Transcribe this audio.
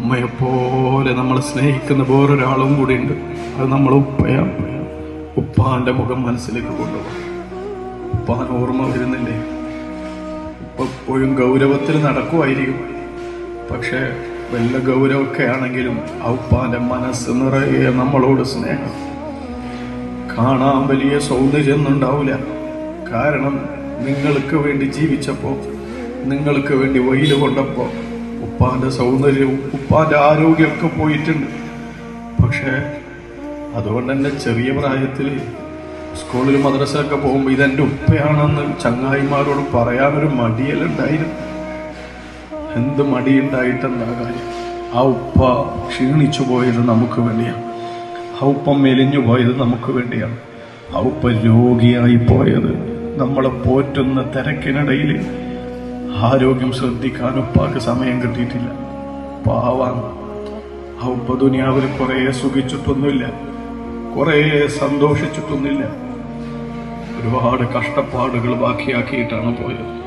ഉമ്മയെപ്പോലെ നമ്മളെ സ്നേഹിക്കുന്ന വേറൊരാളും കൂടി ഉണ്ട്. അത് നമ്മളെ ഉപ്പയാണ്. ഉപ്പാന്റെ മുഖം മനസ്സിലേക്ക് കൊണ്ടുപോകാം. ഉപ്പാൻ ഓർമ്മ വരുന്നില്ലേ? ഉപ്പ എപ്പോഴും ഗൗരവത്തിൽ നടക്കുമായിരിക്കും. പക്ഷെ വല്ല ഗൗരവമൊക്കെ ആണെങ്കിലും ആ ഉപ്പാന്റെ മനസ്സ് നിറയെ നമ്മളോട് സ്നേഹം. കാണാൻ വലിയ സൗന്ദര്യമൊന്നും ഉണ്ടാവില്ല. കാരണം നിങ്ങൾക്ക് വേണ്ടി ജീവിച്ചപ്പോ, നിങ്ങൾക്ക് വേണ്ടി വെയിൽ കൊണ്ടപ്പോ ഉപ്പാന്റെ സൗന്ദര്യവും ഉപ്പാന്റെ ആരോഗ്യമൊക്കെ പോയിട്ടുണ്ട്. പക്ഷെ അതുകൊണ്ട് തന്നെ ചെറിയ പ്രായത്തിൽ സ്കൂളിൽ മദ്രസയൊക്കെ പോകുമ്പോൾ ഇതെന്റെ ഉപ്പയാണെന്ന് ചങ്ങായിമാരോട് പറയാനൊരു മടിയലുണ്ടായിരുന്നു. എന്ത് മടിയുണ്ടായിട്ടെന്താ കാര്യം? ആ ഉപ്പ ക്ഷീണിച്ചു പോയത് നമുക്ക് വേണ്ടിയാണ്. ആ ഉപ്പ മെലിഞ്ഞു പോയത് നമുക്ക് വേണ്ടിയാണ്. ആ ഉപ്പ രോഗിയായി പോയത് നമ്മളെ പോറ്റുന്ന തിരക്കിനിടയിൽ ആരോഗ്യം ശ്രദ്ധിക്കാൻ ഉപ്പാക്ക് സമയം കിട്ടിയിട്ടില്ല. പാവാണ് ആ ഉപ്പ. ദുനിയാവിൽ കുറെ സുഖിച്ചിട്ടൊന്നുമില്ല, കുറെ സന്തോഷിച്ചിട്ടൊന്നുമില്ല. ഒരുപാട് കഷ്ടപ്പാടുകൾ ബാക്കിയാക്കിയിട്ടാണ് പോയത്.